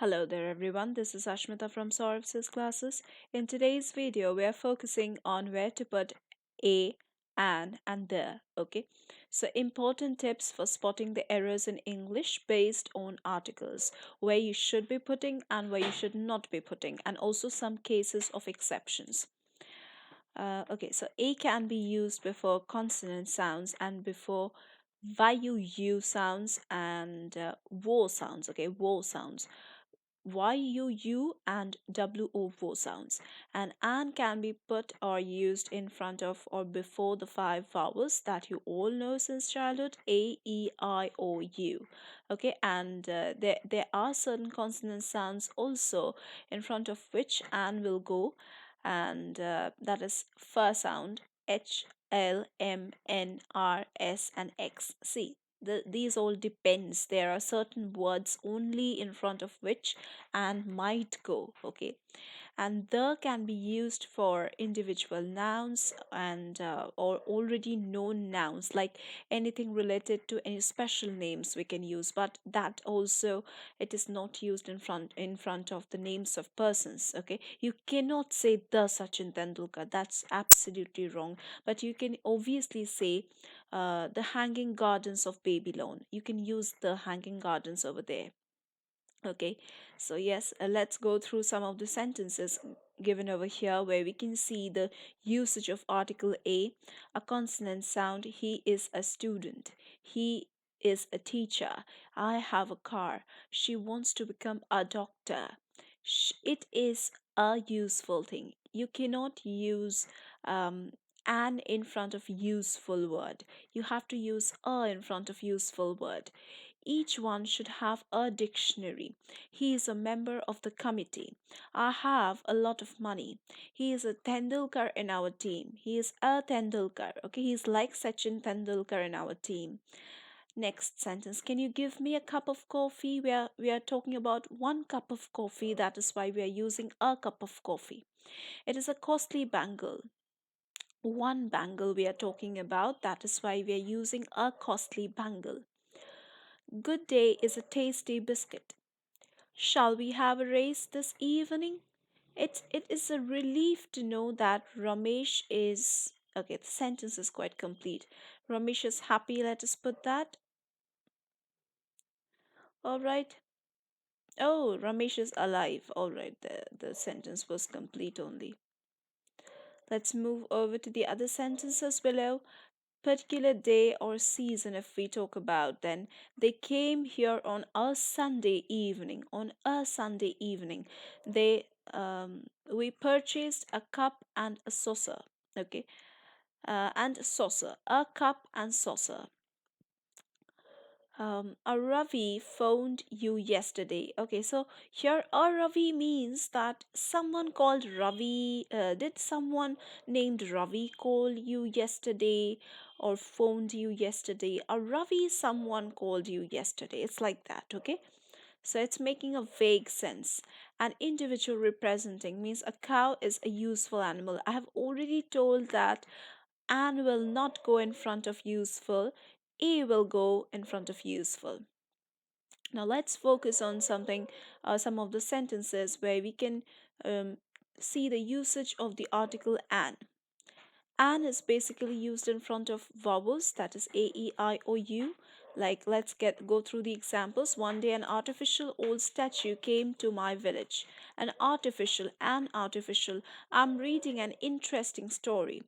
Hello there everyone, this is Ashmita from Sourav Sir's classes. In today's video, we are focusing on where to put a, and the, okay? So important tips for spotting the errors in English based on articles, where you should be putting and where you should not be putting, and also some cases of exceptions. Okay, so a can be used before consonant sounds and before YUU sounds and wo sounds, okay, wo sounds. YUU and WOO sounds. And an can be put or used in front of or before the five vowels that you all know since childhood: A, E, I, O, U. Okay, and there are certain consonant sounds also in front of which an will go, and that is f sound: H, L, M, N, R, S, and X. See, these all depends. There are certain words only in front of which and might go, okay? And the can be used for individual nouns and or already known nouns, like anything related to any special names we can use, but that also it is not used in front of the names of persons, okay? You cannot say the Sachin Tendulkar, that's absolutely wrong. But you can obviously say the Hanging Gardens of Babylon. You can use the Hanging Gardens over there. Okay, so yes, let's go through some of the sentences given over here where we can see the usage of article a consonant sound. He is a student. He is a teacher. I have a car. She wants to become a doctor. It is a useful thing. You cannot use an in front of useful word. You have to use a in front of useful word. Each one should have a dictionary. He is a member of the committee. I have a lot of money. He is a Tendulkar in our team. He is a Tendulkar. Okay, he's like Sachin Tendulkar in our team. Next sentence. Can you give me a cup of coffee? We are talking about one cup of coffee. That is why we are using a cup of coffee. It is a costly bangle. One bangle we are talking about. That is why we are using a costly bangle. Good day is a tasty biscuit. Shall we have a race this evening? It is a relief to know that Ramesh is okay, the sentence is quite complete. Ramesh is happy, let us put that. Alright. Oh, Ramesh is alive. Alright, the sentence was complete only. Let's move over to the other sentences below. Particular day or season, if we talk about, then they came here on a Sunday evening. On a Sunday evening, they we purchased a cup and a saucer. Okay, and a saucer, a cup and saucer. A Ravi phoned you yesterday. Okay, so here a Ravi means that someone called Ravi. Did someone named Ravi call you yesterday or phoned you yesterday? A Ravi, someone called you yesterday. It's like that, okay? So it's making a vague sense. An individual representing means a cow is a useful animal. I have already told that and will not go in front of useful, a will go in front of useful. Now let's focus on some of the sentences where we can um, see the usage of the article an. An is basically used in front of vowels, that is a, e, I, o, u. Like, let's go through the examples. One day an artificial old statue came to my village. An artificial. I'm reading an interesting story.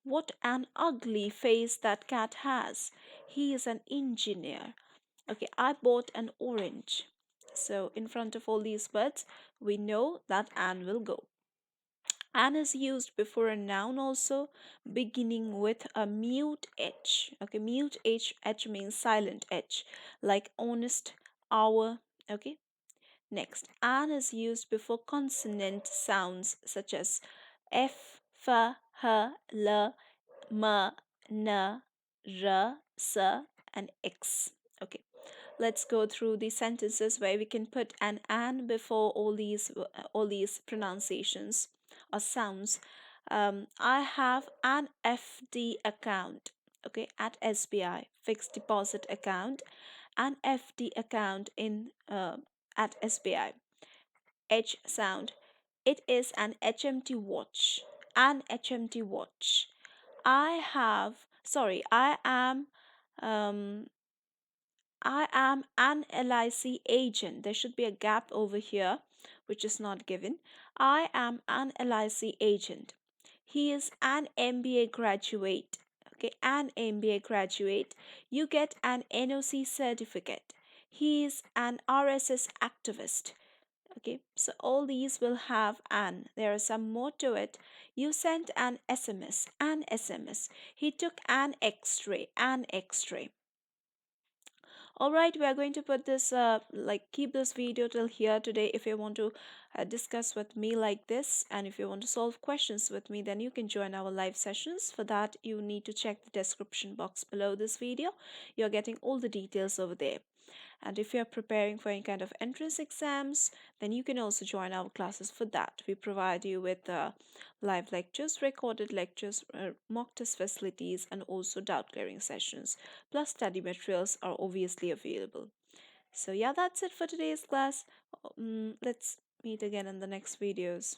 What an ugly face that cat has. He is an engineer. Okay, I bought an orange. So in front of all these words, we know that an will go. An is used before a noun also, beginning with a mute H. Okay, mute H means silent H, like honest, hour. Okay, next, an is used before consonant sounds such as f, f, h, l, m, n, r, s, and x. Okay, let's go through the sentences where we can put an before all these pronunciations or sounds. I have an FD account, okay, at SBI, fixed deposit account, an FD account in at SBI. H sound. It is an HMT watch. An HMT watch. Um, I am an LIC agent. There should be a gap over here, which is not given. I am an LIC agent. He is an MBA graduate. Okay, an MBA graduate. You get an NOC certificate. He is an RSS activist. Okay, so all these will have an. There is some more to it. You sent an SMS. An SMS. He took an X-ray. An X-ray. All right, we are going to put this keep this video till here today. If you want to discuss with me like this, and if you want to solve questions with me, then you can join our live sessions. For that, you need to check the description box below this video. You're getting all the details over there. And if you're preparing for any kind of entrance exams, then you can also join our classes for that. We provide you with live lectures, recorded lectures, mock test facilities, and also doubt clearing sessions. Plus, study materials are obviously available. So, yeah, that's it for today's class. Let's meet again in the next videos.